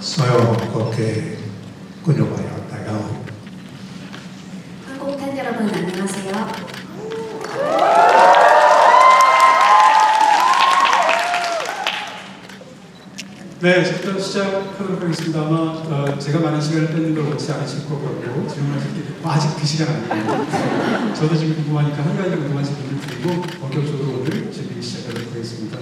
所有韓國嘅觀眾朋友，大家好。 한국 팬 여러분 안녕하세요. 네, 일단 시작하도록 하겠습니다. 아마 제가 많은 시간을 뺏는 걸 원치 않으실 것 같고 질문하실 때 아직 그 시간 아니에요. 저도 지금 궁금하니까 한 가지 궁금한 질문을 드리고 본격적으로 오늘 질문을 시작하도록 하겠습니다.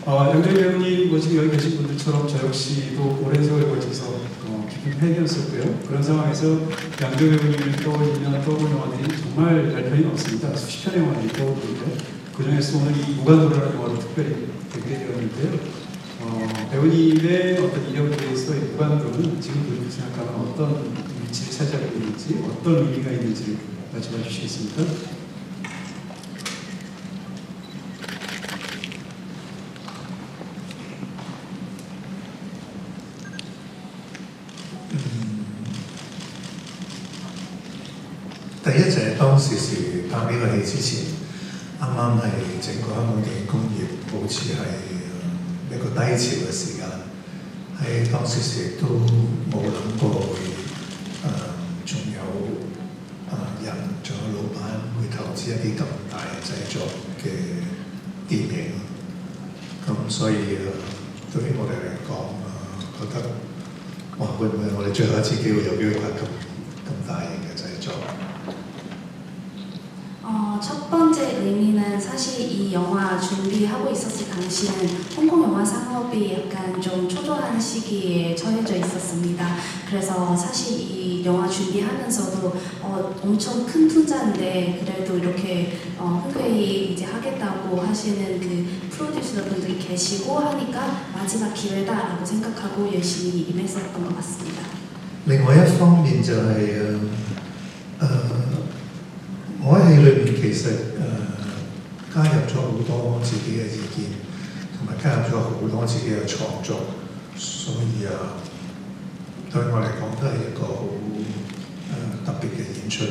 양정희 배우님, 지금 여기 계신 분들처럼 저 역시도 오랜 세월 걸쳐서 깊은 팬이었었고요. 그런 상황에서 양정희 배우님을 떠올리면 떠오르는 영화들이 정말 열 편이 없습니다. 수십 편의 영화들이 떠오르는데 그 중에서 오늘 이 무간도라는 영화로 특별히 되게 되었는데요. 배우님의 어떤 이력에 대해서의 무간도는 지금 보시고 생각하면 어떤 위치를 차지하고 있는지, 어떤 의미가 있는지를 말씀해 주시겠습니까?第一就係當時拍呢個戲之前，啱啱係整個香港電影工業好似係一個低潮嘅時間，喺當時亦都冇諗過會仲有人，仲有老闆會投資一啲咁大嘅製作嘅電影，咁所以對於我哋嚟講覺得哇會唔會我哋最後一次機會有機會拍咁大型嘅製作？ 첫 번째 의미는 사실 이 영화 준비하고 있었을 당시는 홍콩 영화 산업이 약간 좀 초조한 시기에 처해져 있었습니다. 그래서 사실 이 영화 준비하면서도 엄청 큰 투자인데 그래도 이렇게 흔쾌히 이제 하겠다고 하시는 그 프로듀서 분들이 계시고 하니까 마지막 기회다라고 생각하고 열심히 임했었던 것 같습니다. 另外一方面就係我喺戲裏面其實加入咗好多自己嘅意見，同埋加入咗好多自己嘅創作，所以對我嚟講都係一個好特別嘅演出。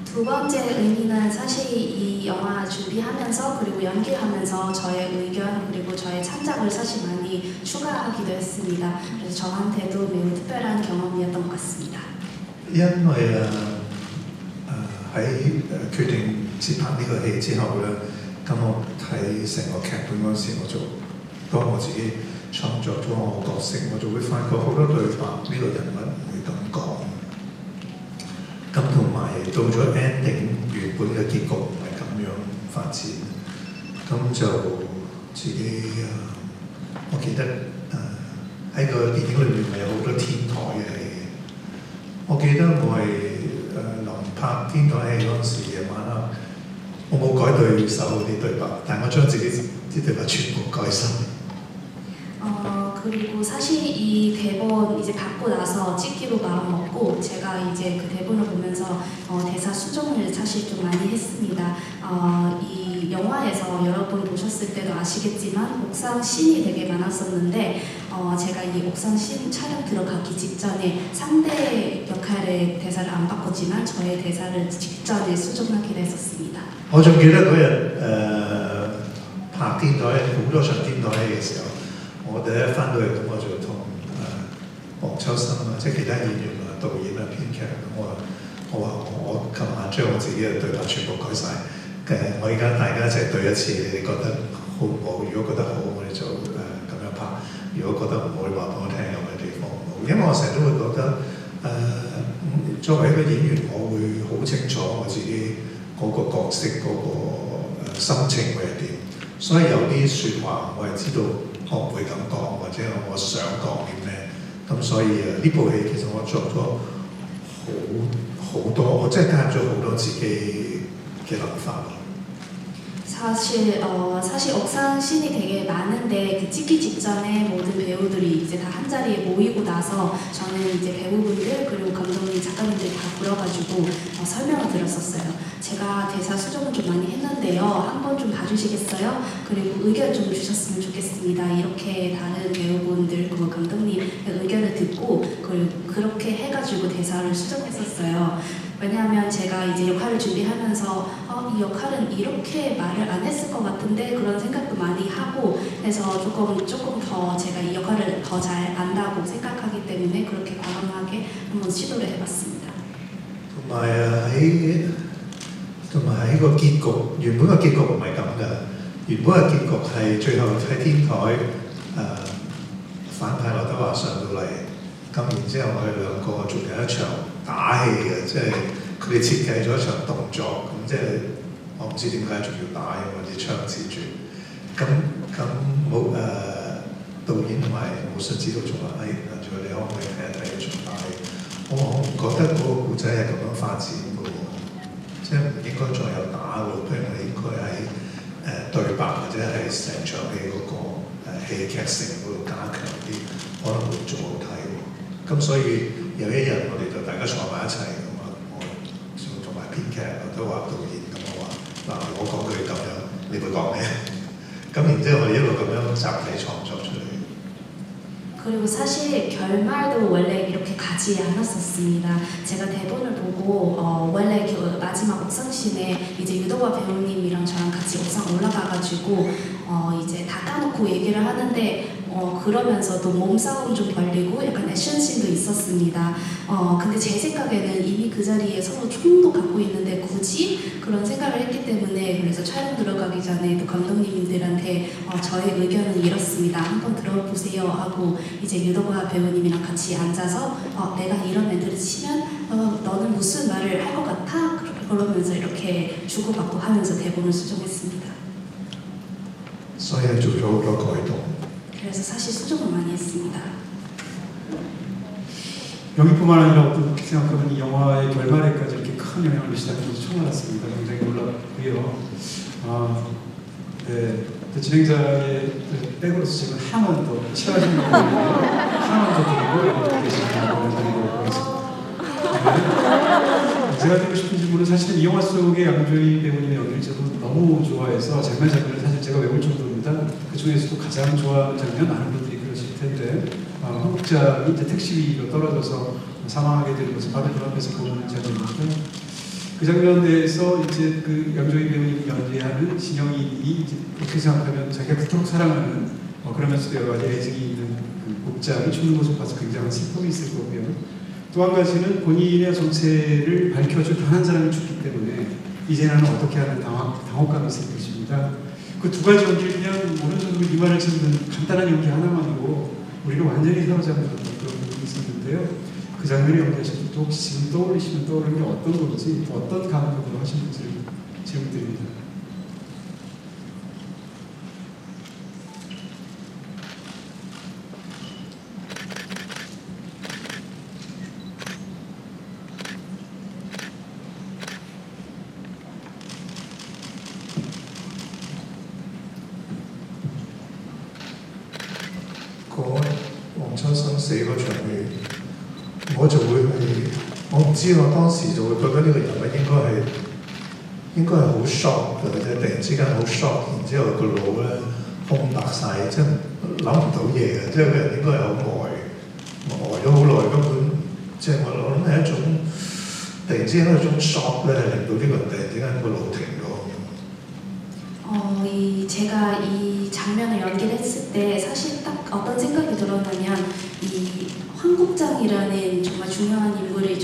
두 번째 의미는 사실 이 영화 준비하면서 그리고 연기하면서 저의 의견 그리고 저의 창작을 사실 많이 추가하기도 했습니다. 그래서 저한테도 매우 특별한 경험이었던 것 같습니다. 因為喺決定接拍呢個戲之後咧，咁我睇成個劇本嗰時，當我自己創作咗我個角色，我就會發覺好多對白呢個人物唔會咁講，咁同埋到咗 ending 原本嘅結局唔係咁樣發展，咁就自己我記得喺個電影裏面咪有好多天台嘅戲嘅，我記得我係。 臨拍天台戲嗰陣時，夜晚黑，我冇改對手嗰啲對白，但我將自己啲對白全部改晒。 그리고 사실 이 대본 이제 받고 나서 찍기로 마음 먹고 제가 이제 그 대본을 보면서 대사 수정을 사실 좀 많이 했습니다. 이 영화에서 여러분 보셨을 때도 아시겠지만 옥상 씬이 되게 많았었는데 제가 이 옥상 씬 촬영 들어가기 직전에 상대 역할의 대사를 안 바꿨지만 저의 대사를 직전에 수정하기로 했었습니다. 我仲記得嗰日拍天台好多場天台戲嘅時候。 我第一翻到嚟咁，我就同黃秋生即係其他演員導演編劇我話我琴晚將我自己嘅對白全部改晒。我而家大家一齊對一次，你哋覺得好唔好？如果覺得好，我哋就咁樣拍；如果覺得唔好，你話俾我聽有咩地方唔好。因為我成日都會覺得作為一個演員，我會好清楚我自己嗰個角色嗰個心情會係點，所以有啲説話我係知道。 我唔會咁講，或者我想講啲咩，咁所以呢部戲其實我做咗好多，我真係加入咗好多自己嘅諗法。 사실 옥상 씬이 되게 많은데 그 찍기 직전에 모든 배우들이 이제 다 한 자리에 모이고 나서 저는 이제 배우분들 그리고 감독님 작가님들 다 불러가지고 설명을 드렸었어요. 제가 대사 수정을 좀 많이 했는데요. 한번 좀 봐주시겠어요? 그리고 의견 좀 주셨으면 좋겠습니다. 이렇게 다른 배우분들 그리고 감독님 의견을 듣고 그리고 그렇게 해가지고 대사를 수정했었어요. 왜냐하면 제가 이제 역할을 준비하면서 이 역할은 이렇게 말을 안 했을 것 같은데 그런 생각도 많이 하고 해서 조금 더 제가 이 역할을 더 잘 안다고 생각하기 때문에 그렇게 과감하게 한번 시도를 해봤습니다. 同埋喺個結局，原本嘅結局唔係咁嘅，原本嘅結局係最後喺天台反派劉德華上到嚟，咁然之後我哋兩個仲有一場打戲嘅，即係佢哋設計咗一場動作，咁即係我唔知點解仲要打，因為啲槍指住，咁冇導演同埋武術指導仲話：你可唔可以睇一睇一場打戲？我唔覺得嗰個故仔係咁樣發展嘅喎，即係唔應該再有打喎，譬如我哋應該喺對白或者係成場戲嗰個戲劇性嗰度加強啲，可能會仲好睇喎。咁所以有一日我哋就大家坐埋一齊咁啊，我同埋編劇都話導演咁我話嗱，我講佢咁樣，你會講咩？咁然之後我哋一路咁樣集體創作出嚟。 그리고 사실 결말도 원래 이렇게 가지 않았었습니다. 제가 대본을 보고 원래 마지막 옥상씬에 이제 유도과 배우님이랑 저랑 같이 옥상 올라가가지고 이제 다 까놓고 얘기를 하는데 그러면서도 몸싸움 좀 벌리고 약간 액션씬도 있었습니다. 근데 제 생각에는 이미 그 자리에 서로 총도 갖고 있는데 굳이 그런 생각을 했기 때문에 그래서 촬영 들어가기 전에 또 감독님들한테 저의 의견은 이렇습니다. 한번 들어보세요 하고 이제 유도과 배우님이랑 같이 앉아서 내가 이런 멘트를 치면 너는 무슨 말을 할 것 같아? 그러면서 이렇게 주고받고 하면서 대본을 수정했습니다. 所以係做咗好多改動。 그래서 사실 수정을 많이 했습니다. 여기뿐만 아니라 어떻게 생각하면 이 영화의 결말에까지 이렇게 큰 영향을 미치다는 것을 처음 알았습니다. 굉장히 놀랍고요. 네. 진행자의 백으로서 지금 하나만 더 치하신 것 같은데 하나만 더 드리고 계시는 분을 드리도록 하겠습니다. 제가 드리고 싶은 질문은 사실은 이 영화 속의 양조희 배우님의 연기를 저도 너무 좋아해서 장면을 사실 제가 외울 정도입니다. 그 중에서도 가장 좋아하는 장면 많은 분들이 그러실 텐데 한국장이 이제 택시 위로 떨어져서 사망하게 되는 것을 바로 눈앞에서 보는 장면인데 그 장면에서 이제 그 양조희 배우님이 연기하는 신영이님이 이제 어떻게 생각하면 자기가 그토록 사랑하는 그러면서도 여러 가지 애증이 있는 그 목장이 죽는 모습 봐서 굉장한 슬픔이 있을 거고요. 또 한 가지는 본인의 정체를 밝혀줄 단 한 사람이 죽기 때문에 이제 나는 어떻게 하는 당혹감이 있을 것입니다. 그 두 가지 연기를 그냥 어느 정도 이만을 짓는 간단한 연기 하나만으로 우리를 완전히 사로잡는 그런 부분이 있었는데요. 그 장면을 연기하실 때 혹시 지금 떠올리시면 떠오르는 게 어떤 건지 또 어떤 감각으로 하시는지를 질문드립니다.講黃秋生死嗰場戲，我就會係我唔知我當時就會覺得呢個人物應該係好 shock 嘅，即係突然之間好 shock，然之後個腦咧空白晒，即係諗唔到嘢嘅，即係個人應該係好呆咗好耐，根本即係我諗係一種突然之間一種 shock 咧，令到呢個人突然之間個腦停咗。 제가 이 장면을 연기를 했을 때 사실 딱 어떤 생각이 들었냐면 이 황국장이라는 정말 중요한 인물이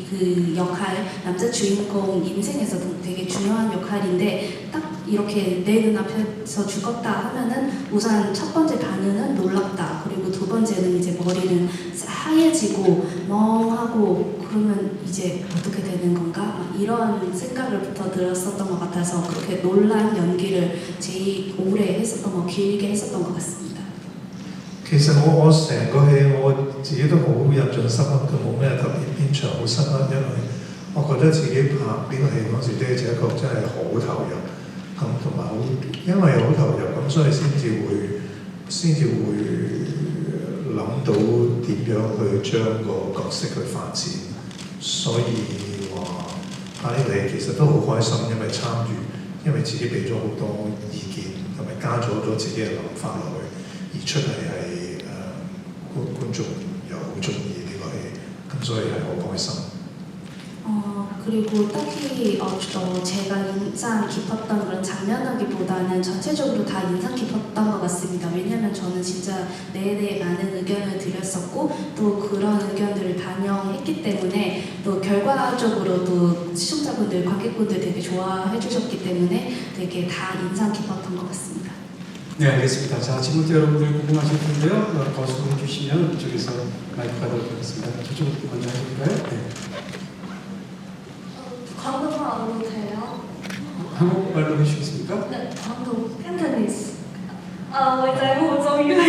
그 역할 남자 주인공 인생에서도 되게 중요한 역할인데 딱 이렇게 내 눈앞에서 죽었다 하면은 우선 첫 번째 반응은 놀랍다. 그리고 두 번째는 이제 머리는 하얘지고 멍하고 그러면 이제 어떻게 되는 건가? 막 이런 생각을부터 들었었던 것 같아서 그렇게 놀란 연기를 제일 오래 했었던 거, 길게 했었던 것 같습니다. 其實我成個戲我自己都好印象深刻，都冇咩特別邊場好深刻，因為我覺得自己拍呢個戲嗰時的而且確真係好投入，咁同埋好，因為好投入咁，所以先至會諗到點樣去將個角色去發展，所以話拍呢個戲其實都好開心，因為參與，因為自己俾咗好多意見，同埋加咗好多自己嘅諗法落去，而出嚟係。 觀眾又好中意呢個戲，咁所以係好開心。 그리고 딱히 제가 인상 깊었던 그런 장면하기보다는 전체적으로 다 인상 깊었던 것 같습니다. 왜냐면 저는 진짜 내내 많은 의견을 드렸었고 또 그런 의견들을 반영했기 때문에 또 결과적으로 또 시청자분들, 관객분들 되게 좋아해 주셨기 때문에 되게 다 인상 깊었던 것 같습니다. 네, 알겠습니다. 자, 지금부터 여러분들 궁금하실 텐데요. 거수해 주시면 이쪽에서 마이크 가도록 하겠습니다. 저쪽부터 먼저 해볼까요? 네. 광고만 돼요? 한국말로 해주시겠습니까? 네, 광고 캔터니스. 偉仔好中意你。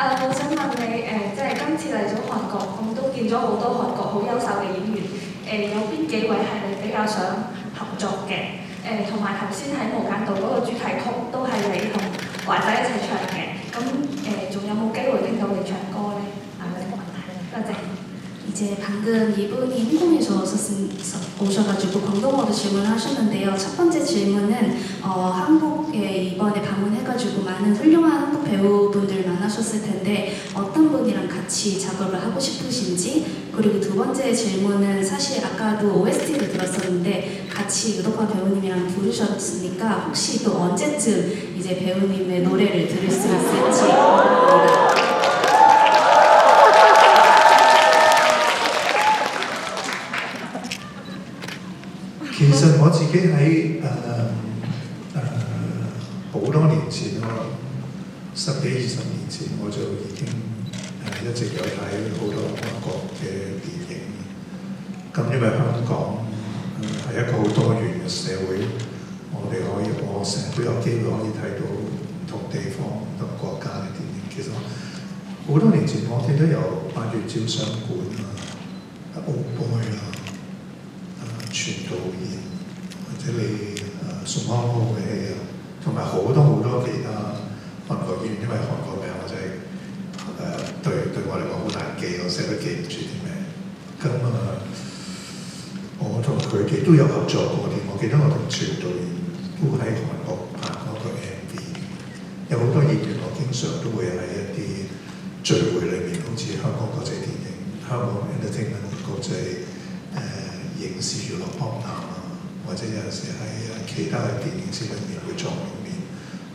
我想問你即係今次嚟咗韓國，咁都見咗好多韓國好優秀嘅演員，有邊幾位係你比較想合作嘅？同埋頭先喺無間道嗰個主題曲都係你同華仔一齊唱嘅，咁仲有冇機會聽到你唱歌呢？多謝。 이제 방금 이분이 홍콩에서 오셔가지고 광동어로 질문을 하셨는데요. 첫 번째 질문은 한국에 이번에 방문해가지고 많은 훌륭한 한국 배우분들 만나셨을 텐데 어떤 분이랑 같이 작업을 하고 싶으신지, 그리고 두 번째 질문은 사실 아까도 OST를 들었었는데 같이 유덕화 배우님이랑 부르셨으니까 혹시 또 언제쯤 이제 배우님의 노래를 들을 수 있을지 궁금합니다.其實我自己喺好多年前咯，10幾20年前我就已經一直有睇好多外國嘅電影。咁因為香港係一個好多元嘅社會，我成日都有機會可以睇到唔同地方、唔同國家嘅電影。其實好多年前我記得有8月照相館啊、Old Boy 啊。 全導演或者你宋康昊嘅戲啊，同埋好多其他韓國演員，因為韓國名我真係對我嚟講好難記，我成日都記唔住啲名。咁我同佢哋都有合作過添。我記得我同全導演都喺韓國拍嗰個 MV。有好多演員我經常都會喺一啲聚會裏面，好似香港國際電影、香港 Entertainment 國際。影視娛樂幫談啊，或者有陣時喺其他嘅電影節裏面會撞到面，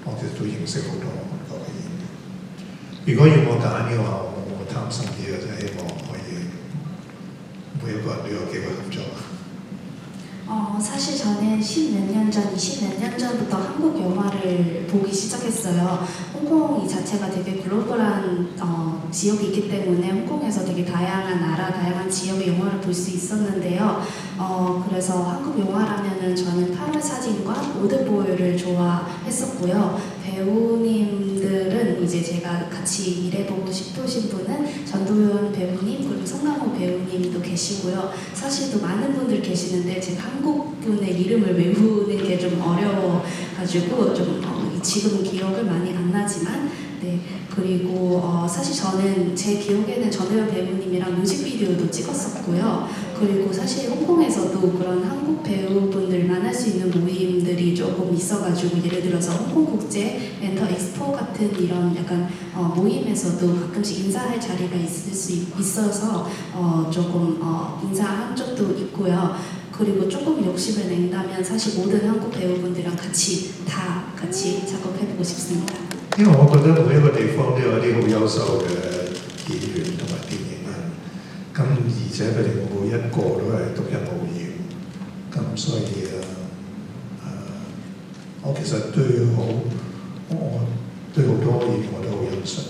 我哋都認識好多韓國嘅演員。如果要我揀嘅話，我貪心啲嘅，就希望可以每一個人都有機會合作。 사실 저는 10몇 년 전, 20몇 년 전부터 한국 영화를 보기 시작했어요. 홍콩 이 자체가 되게 글로벌한 지역이 있기 때문에 홍콩에서 되게 다양한 나라, 다양한 지역의 영화를 볼 수 있었는데요. 그래서 한국 영화라면은 저는 8월 사진과 올드보이를 좋아했었고요. 배우님들은 이제 제가 같이 일해보고 싶으신 분은 전도연 배우님 그리고 송강호 배우님도 계시고요. 사실 또 많은 분들 계시는데 제가 한국 분의 이름을 외우는 게 좀 어려워가지고 좀 지금은 기억을 많이 안 나지만 네 그리고 사실 저는 제 기억에는 전도연 배우님이랑 뮤직비디오도 찍었었고요. 그리고 사실 홍콩에서도 그런 한국 배우분들 만날 수 있는 모임들이 조금 있어가지고 예를 들어서 홍콩국제 엔터 엑스포 같은 이런 약간 모임에서도 가끔씩 인사할 자리가 있을 수 있어서 조금 인사한 적도 있고요. 그리고 조금 욕심을 낸다면 사실 모든 한국 배우분들이랑 같이 작업해보고 싶습니다. 因為我覺得每一個地方都有啲好優秀嘅演員同埋電影人，咁而且佢哋每一個都係獨一無二，咁所以我其實對好多演員我都好欣賞。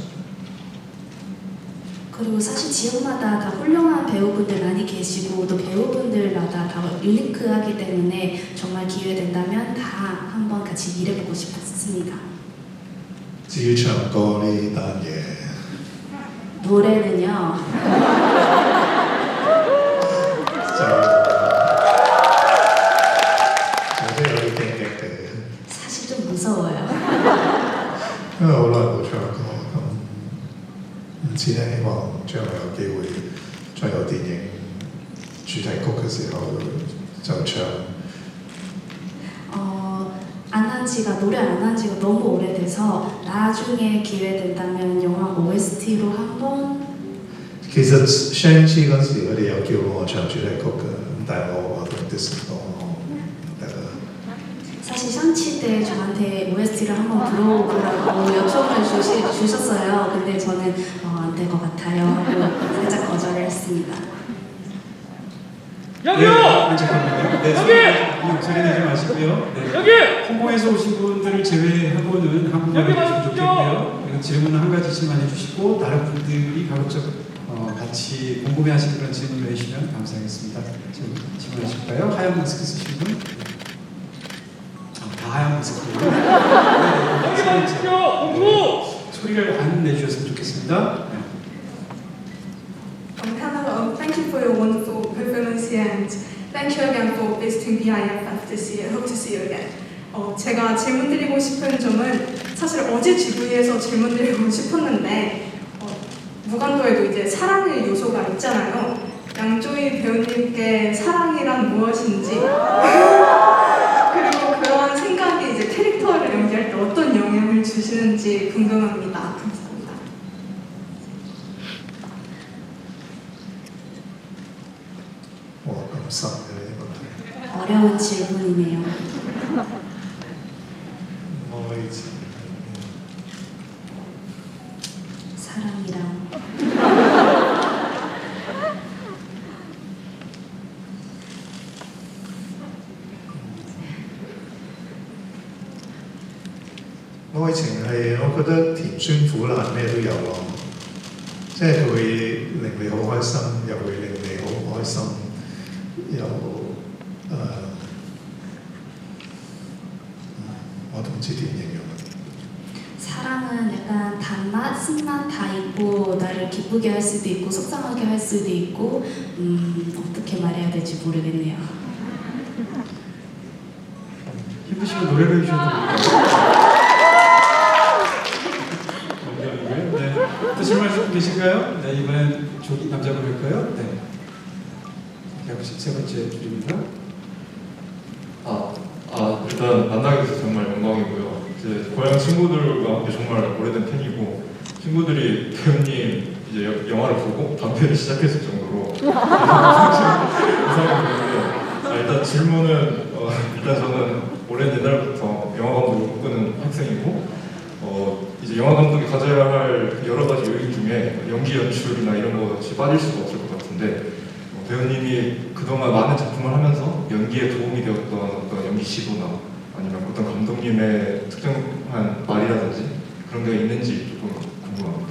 그리고 사실 지역마다 다 훌륭한 배우분들 많이 계시고 또 배우분들마다 다 유니크하기 때문에 정말 기회 된다면 다 한번 같이 일해보고 싶습니다. 至於唱歌呢單嘢， 노래는요.我都有啲驚嘅， 사실 좀 무서워요. 因為好耐冇唱歌。 唔知咧，希望將來有機會再有電影主題曲嘅時候就唱。노래 안 한 지가 너무 오래돼서 나중에 기회 된다면 영화 OST로 한번. 其實 Shang-Chi 嗰時，佢哋有叫我唱主題曲嘅，咁但係我同 Disney 講我唔得啦。 사실 샹치 때 저한테 OST를 한번 불러보라고 요청을 주셨어요. 근데 저는 안 될 것 같아요 하고 살짝 거절을 했습니다. 여기요! 네, 잠깐만요. 네, 소리 내지 마시고요. 네. 여기! 홍콩에서 오신 분들을 제외하고는 한국말을 해주시면 좋겠고요. 그리고 질문은 한 가지씩만 해주시고 다른 분들이 가급적 같이 궁금해하시는 그런 질문을 해주시면 감사하겠습니다. 지금 질문하실까요? 하얀 마스크 쓰신 분? 다 하얀 마스크고요. 여기 봐주십시오! 공부! 소리를 안 내주셨으면 좋겠습니다. 네. Hello, thank you for your wonderful performance here and thank you again for visiting BIFF this year. Hope to see you again. 제가 질문 드리고 싶은 점은 사실 어제 GV에서 질문 드리고 싶었는데 무간도에도 이제 사랑의 요소가 있잖아요. 양조희 배우님께 사랑이란 무엇인지 그리고 그러한 생각이 이제 캐릭터를 연기할 때 어떤 영향을 주시는지 궁금합니다. 감사합니다. 감사합니다. 이거 어려운 질문이네요. 뭐이지? 사랑이랑愛情係我覺得甜酸苦辣咩都有咯，即係佢會令你好開心，又會令你好開心，又我都唔知點形容。 사랑은 약간 단맛, 쓴맛 다 있고 나를 기쁘게 할 수도 있고 속상하게 할 수도 있고 어떻게 말해야 될지 모르겠네요. 힘드시면 노래를 해주셔도 됩니다. 네. 또 질문하실 분 계신가요? 네, 이번엔 저기 남자분 할까요? 네. 세 번째 줄입니다. 일단 만나게 돼서 정말 영광이고요. 이제 고향 친구들과 함께 정말 오래된 팬이고 친구들이 배우님 이제 영화를 보고 담배를 시작했을 정도로 이상하게 되는데 일단 질문은 일단 저는 오랜 옛날부터 영화 감독을 꿈꾸는 학생이고 이제 영화 감독이 가져야 할 여러 가지 요인 중에 연기 연출이나 이런 것이 빠질 수가 없을 것 같은데 배우님이 그동안 많은 작품을 하면서 연기에 도움이 되었던 어떤 연기 시도나 아니면 어떤 감독님의 특정한 말이라든지 그런 게 있는지 조금 궁금합니다.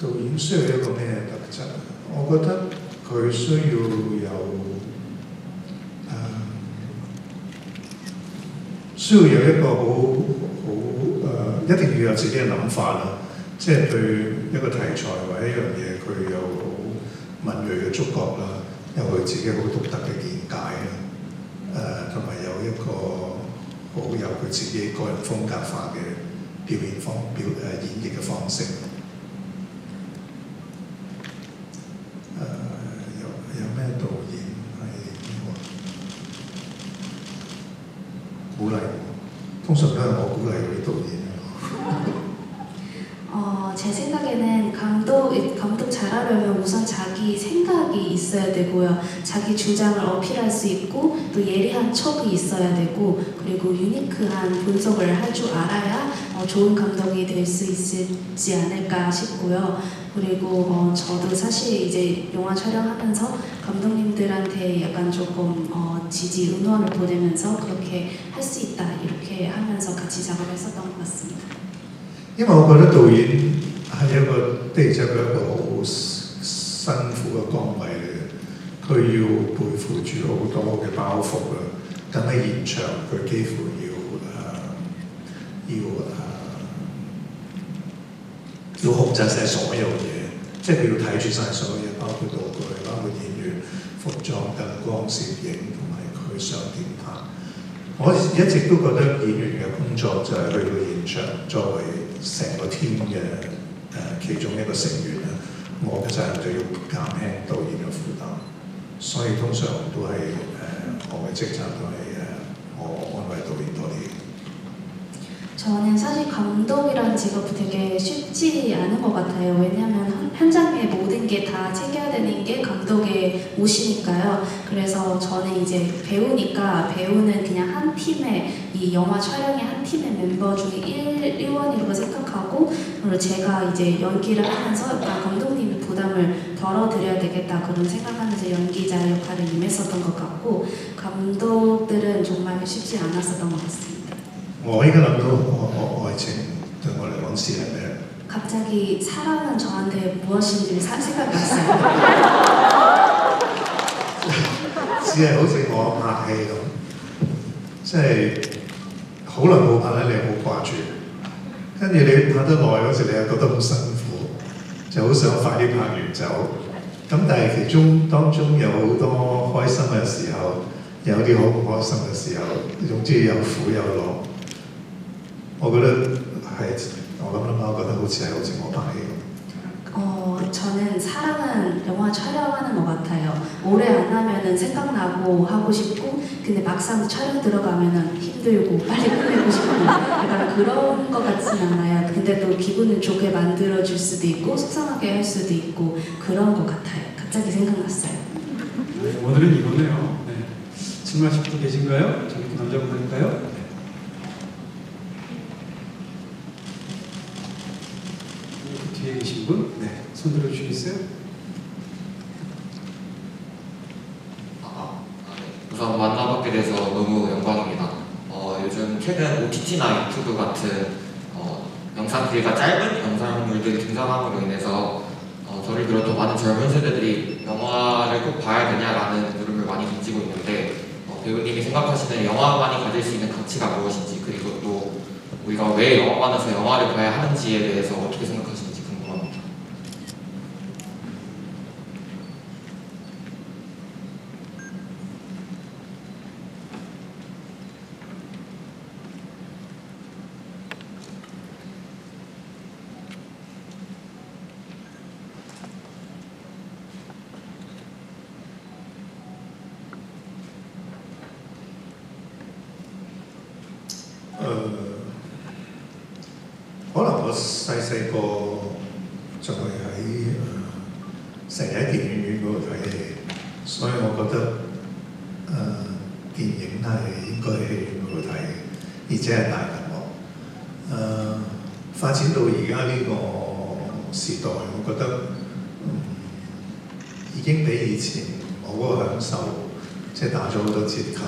導演需要一個咩特質？我覺得佢需要有一個一定要有自己嘅諗法啦。即係對一個題材或者一樣嘢，佢有好敏鋭嘅觸覺啦，有佢自己好獨特嘅見解啦。同埋有一個好有佢自己個人風格化嘅演繹嘅方式。有咩導演係鼓勵我？通常都係我鼓勵嗰啲導演。 제 생각에는 감독 잘하려면 우선 자기 생각이 있어야 되고요. 자기 주장을 어필할 수 있고 또 예리한 척이 있어야 되고 그리고 유니크한 분석을 할 줄 알아야 좋은 감독이 될 수 있지 않을까 싶고요. 그리고 저도 사실 이제 영화 촬영하면서 감독님들한테 약간 조금 지지 응원을 보내면서 그렇게 할 수 있다 이렇게 하면서 같이 작업을 했었던 것 같습니다. 因為我覺得導演係一個的而且確一個好辛苦嘅崗位嚟嘅，佢要背負住好多嘅包袱啦。咁喺現場，佢幾乎要控制晒所有嘢，即即係佢要睇住晒所有嘢，包括道具、包括演員、服裝、燈光、攝影同埋佢想點拍。我一直都覺得演員嘅工作就係去到現場，作為成個 team 嘅其中一個成員咧，我嘅責任就要減輕導演嘅負擔，所以通常都係我嘅職責都係我安慰導演多啲。 저는 사실 감독이라는 직업이 되게 쉽지 않은 것 같아요. 왜냐하면 현장의 모든 게 다 챙겨야 되는 게 감독의 몫이니까요. 그래서 저는 이제 배우니까 배우는 그냥 한 팀의 이 영화 촬영의 한 팀의 멤버 중에 일원이라고 생각하고 그리고 제가 이제 연기를 하면서 약간 감독님의 부담을 덜어드려야 되겠다 그런 생각하면서 연기자 역할을 임했었던 것 같고 감독들은 정말 쉽지 않았었던 것 같습니다. 我依家諗到愛情對我嚟講是係咩？ 갑자기 사랑은 저한테 무엇인지 생각이 났어요. 只係好似我拍戲咁，即係好耐冇拍咧，你好掛住，跟住你拍得耐嗰時，你又覺得好辛苦，就好想快啲拍完走。咁但係其中當中有好多開心嘅時候，有啲好唔開心嘅時候，總之有苦有樂。我覺得係我諗諗下，我覺得好似我拍戲咁。 저는 사랑은 영화 촬영하는 것 같아요. 오래 안 하면은 생각나고 하고 싶고, 근데 막상 촬영 들어가면은 힘들고 빨리 끝내고 싶고, 약간 그런 것 같진 않아요. 근데 또 기분을 좋게 만들어줄 수도 있고, 속상하게 할 수도 있고, 그런 것 같아요. 갑자기 생각났어요. 네, 오늘은 이거네요. 네. 질문하실 분 계신가요? 저기 남자분들인가요? 뒤에 계신 분? 네, 손 들어주시겠어요? 우선 만나뵙게 돼서 너무 영광입니다. 요즘 최근 OTT나 유튜브 같은 영상 길이가 짧은 영상물들이 등장함으로 인해서 저를 비롯해 많은 젊은 세대들이 영화를 꼭 봐야 되냐라는 물음을 많이 던지고 있는데 배우님이 생각하시는 영화만이 가질 수 있는 가치가 무엇인지 그리고 또 우리가 왜 영화관에서 영화를 봐야 하는지에 대해서 어떻게 생각하시는지 궁금합니다.可能我細個就係喺成日喺電影院嗰度睇戲，所以我覺得電影係應該喺戲院嗰度睇，而且係大銀幕。發展到而家呢個時代，我覺得已經比以前我嗰個享受即係打咗好多折扣。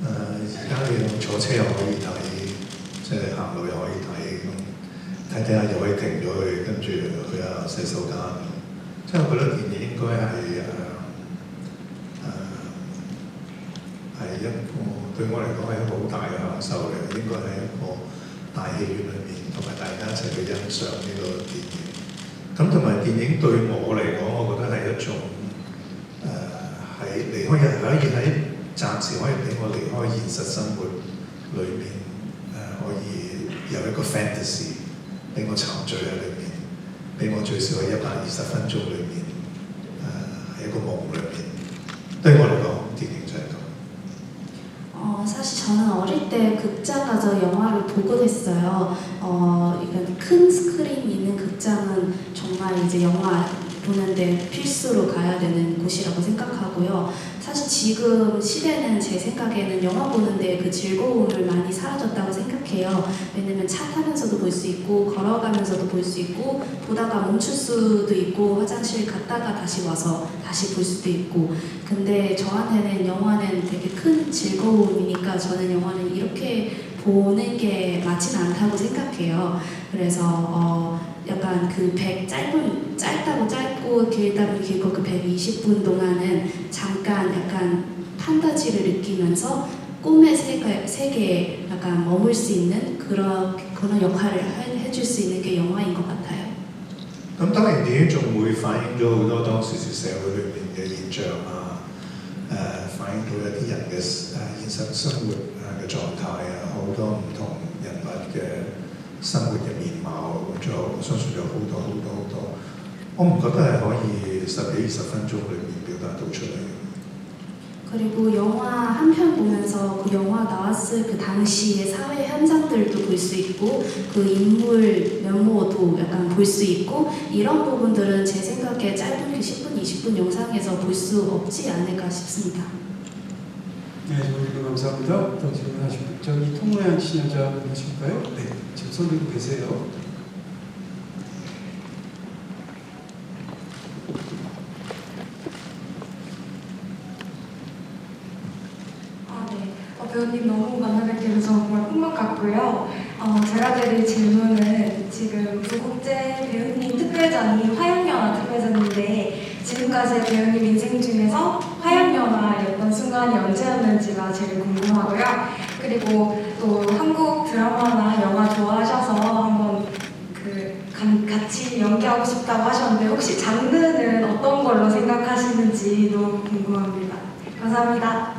而家你坐車又可以睇，即係行路又可以睇，咁睇下又可以停咗去，跟住去下洗手間。即係我覺得電影應該係一個對我嚟講係一個好大嘅享受嚟，應該喺一個大戲院裏面，同埋大家一齊去欣賞呢個電影。咁同埋電影對我嚟講，我覺得係一種係離開可以喺暫時可以俾我離開現實生活裏面，可以有一個 fantasy 俾我沉醉喺裏面，俾我最少喺120分鐘裏面，喺一個夢裏面。對我嚟講，電影就係咁。 사실 저는 어릴 때 극장 가서 영화를 보곤 했어요. 이건 큰 스크린 있는 극장은 정말 이제 영화 보는데 필수로 가야 되는 곳이라고 생각하고요. 사실 지금 시대는 제 생각에는 영화 보는데 그 즐거움을 많이 사라졌다고 생각해요. 왜냐면 차 타면서도 볼 수 있고 걸어가면서도 볼 수 있고 보다가 멈출 수도 있고 화장실 갔다가 다시 와서 다시 볼 수도 있고 근데 저한테는 영화는 되게 큰 즐거움이니까 저는 영화는 이렇게 보는 게 맞진 않다고 생각해요. 그래서 약간 그 짧다고 짧고 길다고 길고 그 120분 동안은 잠깐 약간 판타지를 느끼면서 꿈의 세계에 약간 머물 수 있는 그런 역할을 해줄 수 있는 게 영화인 것 같아요. 咁當然電影仲會反映咗好多當時社會裏面嘅現象啊，反映到一啲人嘅現實生活嘅狀態啊，好多唔同人物嘅生活嘅面貌，咁我相信有好多。我唔覺得係可以10幾20分鐘裏面表達到出嚟。 그리고 영화 한 편 보면서 그 영화 나왔을 그 당시의 사회 현장들도 볼 수 있고 그 인물 면모도 약간 볼 수 있고 이런 부분들은 제 생각에 짧은 그 10분, 20분 영상에서 볼 수 없지 않을까 싶습니다. 네, 정말 감사합니다. 더 질문하시고 저기 통모양 신여자 하실까요? 네, 지금 손 들고 계세요. 배우님 너무 만나뵙게 돼서 정말 꿈만 같고요. 제가 드릴 질문은 지금 부국제 배우님 특별전이 화양연화 특별전인데 지금까지 배우님 인생 중에서 화양연화였던 순간이 언제였는지가 제일 궁금하고요. 그리고 또 한국 드라마나 영화 좋아하셔서 한번 같이 연기하고 싶다고 하셨는데 혹시 장르는 어떤 걸로 생각하시는지도 궁금합니다. 감사합니다.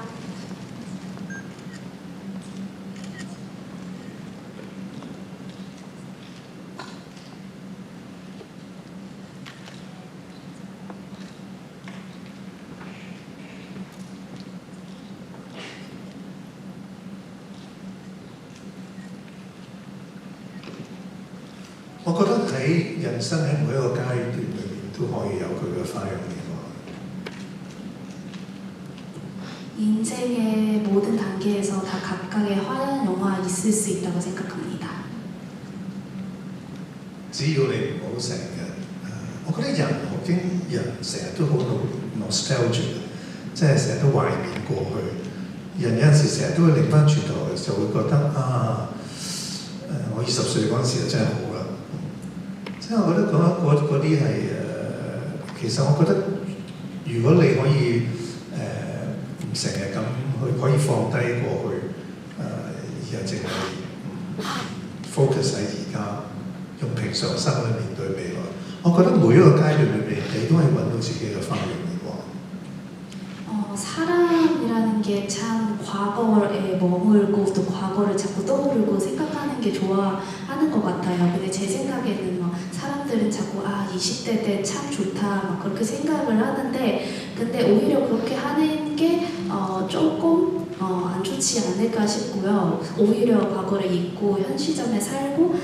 我覺得喺人生喺每一個階段裏面都可以有佢嘅花樣年華。 인생의 모든 단계에서 다 각각의 화려한 영화 있을 수 있다고 생각합니다. 只要你唔好成日我覺得人成日都好 nostalgia， 即係成日都懷念過去。人有陣時成日都會擰翻轉頭就會覺得我20歲嗰陣時就真係好啦。即係我覺得嗰啲係其實我覺得如果你可以唔成日咁可以放低過去，而係淨係focus 喺而家，用平常心去面對未來。我覺得每一個階段裏面，你都係揾到自己嘅花樣年華。 사람이라는 게 참 과거에 머물고 또 과거를 자꾸 떠오르고 생각하는 게 좋아하는 것 같아요. 근데 제 생각에는 사람들은 자꾸 20대 때 참 좋다 막 그렇게 생각을 하는데 근데 오히려 그렇게 하는 게 조금 안 좋지 않을까 싶고요. 오히려 과거를 잊고 현 시점에 살고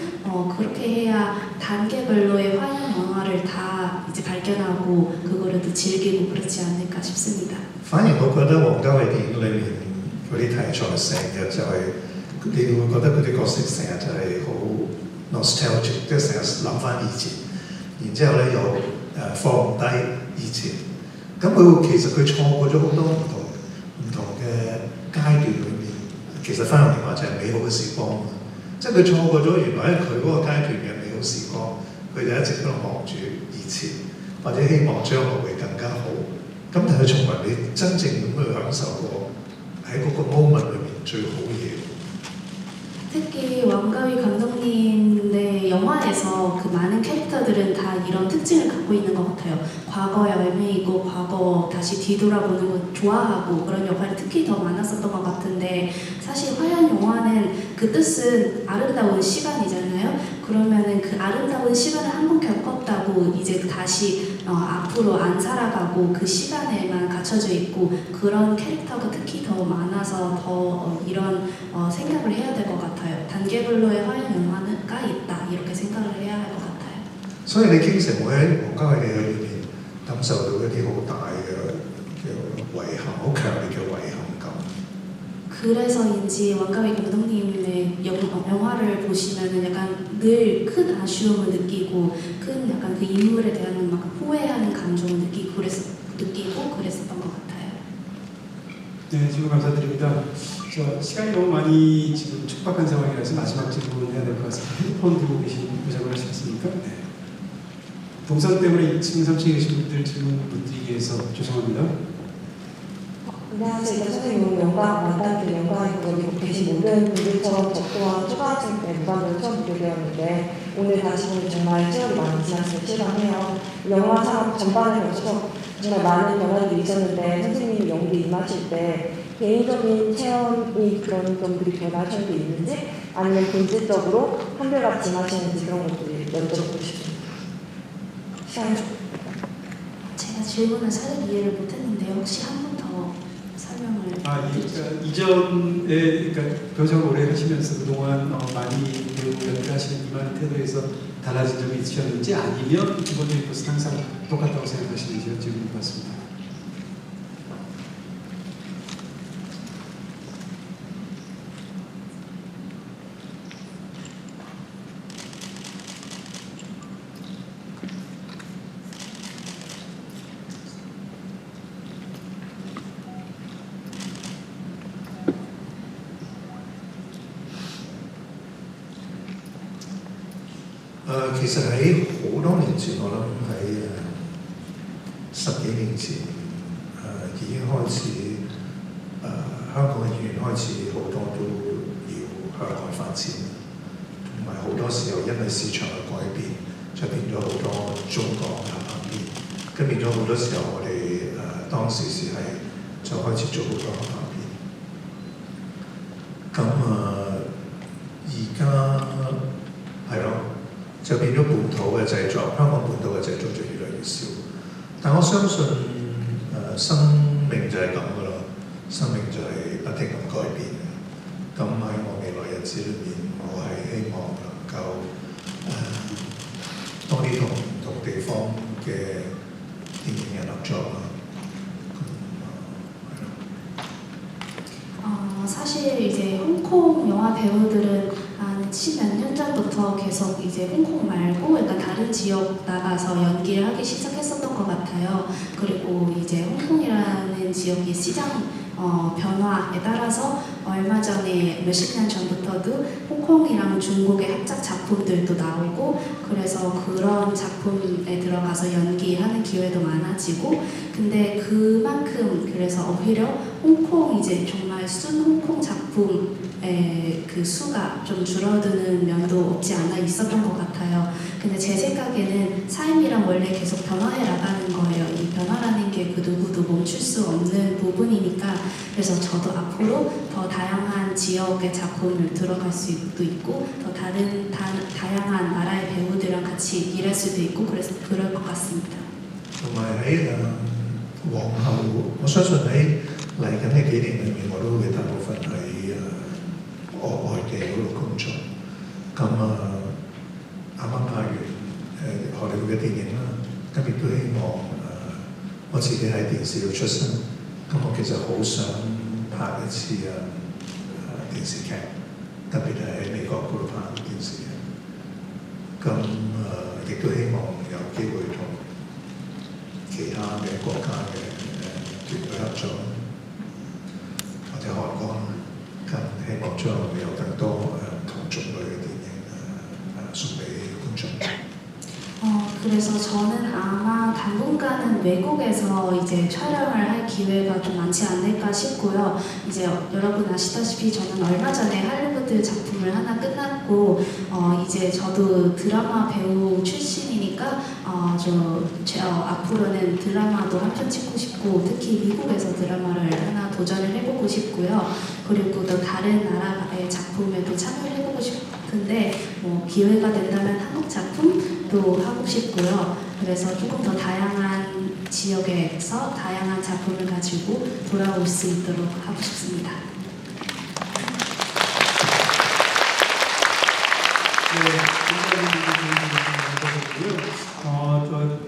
그렇게 해야 단계별로의 화양 영화를 다 이제 발견하고 그거를 또 즐기고 그렇지 않을까 싶습니다. 反而我覺得王家衛電影裏面嗰啲題材成日就係、你會覺得佢啲角色成日就係好 nostalgic， 即係成日諗翻以前，然之後咧又放唔低以前。咁其實佢錯過咗好多唔同嘅階段裏面，其實《花樣年華》就係美好嘅時光，即係佢錯過咗原來喺佢嗰個階段嘅美好時光，佢就一直喺度望住以前，或者希望將來會更加好。 咁但係從來你真正咁去享受過喺嗰個 moment 裏面最好嘅嘢。 특히 왕가위 감독님의 영화에서 그 많은 캐릭터들은 다 이런 특징을 갖고 있는 것 같아요. 과거에 얽매이고 과거 다시 뒤돌아보는 거 좋아하고 그런 역할이 특히 더 많았었던 것 같은데 사실 화양 영화는 그 뜻은 아름다운 시간이잖아요. 그러면은 그 아름다운 시간을 한 번 겪었다고 이제 다시 앞으로 안 살아가고 그 시간에만 갇혀져 있고 그런 캐릭터가 특히 더 많아서 더 이런 생각을 해야 될 것 같아요. 단계별로의 화양 영화가 있다 이렇게 생각을 해야 할 것 같아요. 所以你經常會喺王家衛嘅戲裏面感受到一啲好大嘅遺憾，好強烈嘅遺憾感。 그래서인지 왕가위 감독님의 영화를 보시면은 약간 늘 큰 아쉬움을 느끼고 큰 약간 그 인물에 대한 막 후회하는 감정을 느끼고 그랬었던 것 같아요. 네, 질문 감사드립니다. 시간이 너무 많이 지금 촉박한 상황이라서 마지막 질문 해야 될 것 같습니다. 핸드폰 들고 계신 요청을 하시겠습니까? 네. 동선 때문에 2층, 3층에 계신 분들 질문 못 드리게 해서 죄송합니다. 안녕하세요. 이제 선생님 오늘 영광 만나게 된 영광이고 여기 계신 모든 분들처럼 저 또한 초등학생 때 무관으로 처음 보게 되었는데 오늘 다시 보니 정말 세월이 많이 지났음을 실감해요. 영화 산업 전반에 걸쳐서 정말 많은 변화들이 있었는데 선생님이 연기 임하실 때 개인적인 체험이 그런 점들이 변화하신 게 있는지 아니면 본질적으로 한결같이 임하시는지 그런 것들이 여쭤보고 싶습니다. 시간 좀. 제가 질문을 잘 이해를 못했는데요. 혹시 한 번 더 설명을. 이전에 그러니까 교정을 오래 하시면서 그동안 많이 배우 연기하시는 이만 태도에서 달라진 점이 있으셨는지 아니면 기본적인 것은 항상 똑같다고 생각하시는지요? 질문인 것 같습니다.其實喺好多年前，我諗喺10幾年前，已經開始香港嘅演員開始好多都要向外發展，同埋好多時候因為市場嘅改變，就變咗好多中港合拍片，咁變咗好多時候我哋當時係就開始做好多合拍片，咁而家係咯。就變咗本土嘅製作，香港本土嘅製作就越嚟越少。但我相信生命就係咁噶啦，生命就係不停咁改變嘅。咁喺我未來日子裏面，我係希望能夠多啲同唔同地方嘅電影人合作啦。 사실 이제 홍콩 영화 배우들은 한 10몇 년 전부터 계속 이제 홍콩 말고 약간 다른 지역 나가서 연기를 하기 시작했었던 것 같아요. 그리고 이제 홍콩이라는 지역의 시장 변화에 따라서 얼마 전에 몇십 년 전부터도 홍콩이랑 중국의 합작 작품들도 나오고 그래서 그런 작품에 들어가서 연기하는 기회도 많아지고 근데 그만큼 그래서 오히려 홍콩 이제 정말 순 홍콩 작품의 그 수가 좀 줄어드는 면도 없지 않아 있었던 것 같아요. 근데 제 생각에는 삶이란 원래 계속 변화해 나가는 거예요. 이 변화라는 게 그 누구도 멈출 수 없는 부분이니까 그래서 저도 앞으로 더 다양한 지역의 작품을 들어갈 수도 있고 더 다양한 나라의 배우들이랑 같이 일할 수도 있고 그래서 그럴 것 같습니다. 同埋喺往後，我相信喺嚟緊呢幾年裏面，我都會大部分喺外地嗰度工作。咁啱啱拍完荷里活嘅電影啦，咁亦都希望我自己喺電視度出身。咁我其實好想拍一次電視劇，特別係喺美國嗰度拍電視劇。咁亦都希望有機會同其他嘅國家嘅團隊合作，或者韓國，咁希望將來會有更多唔同種類嘅電影送俾觀眾。 그래서 저는 아마 당분간은 외국에서 이제 촬영을 할 기회가 좀 많지 않을까 싶고요. 이제 여러분 아시다시피 저는 얼마 전에 할리우드 작품을 하나 끝났고 이제 저도 드라마 배우 출신이니까 앞으로는 드라마도 한 편 찍고 싶고 특히 미국에서 드라마를 하나 도전을 해보고 싶고요. 그리고 또 다른 나라의 작품에도 참여를 해보고 싶은데 기회가 된다면 한국 작품도 하고 싶고요. 그래서 조금 더 다양한 지역에서 다양한 작품을 가지고 돌아올 수 있도록 하고 싶습니다.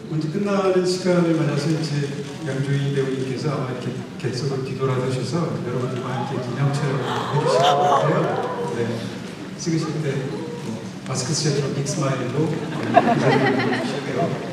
먼저 끝나는 시간을 맞아서 이제 양조희 배우님께서 아마 이렇게 객석을 뒤돌아서셔서 여러분들과 함께 기념 촬영을 해주실 것 같아요. 네. 찍으실 때 마스크 쓰셔서 빅스마일로 인사드리도록 해주실게요.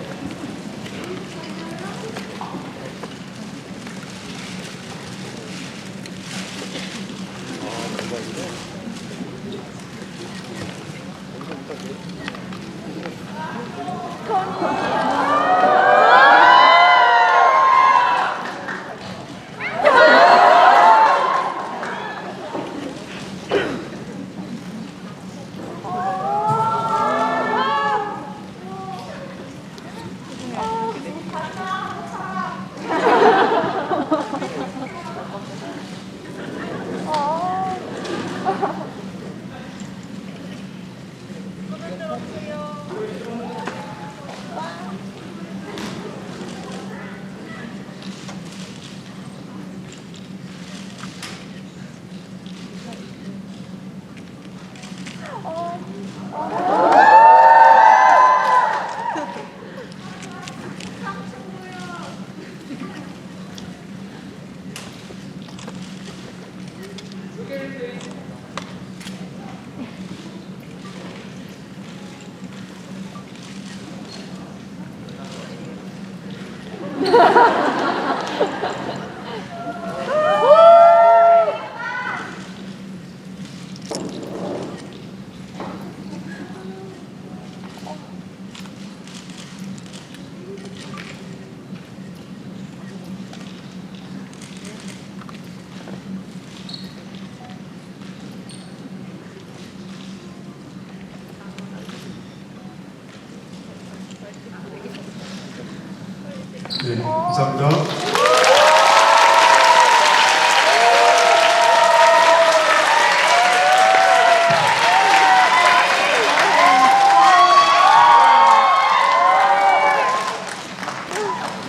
네, 감사합니다.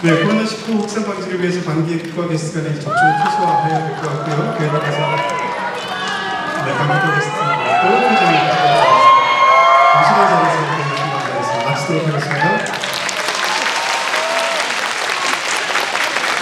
네, 코로나19 확산 방지를 위해서 관객과 게스트 간의 접촉을 최소화해야 될 것 같고요. 그에 따라서 관객과 게스트는 또 표정을 가져가겠습니다. 감사한 자리에서 감사하겠습니다. 마치도록 하겠습니다.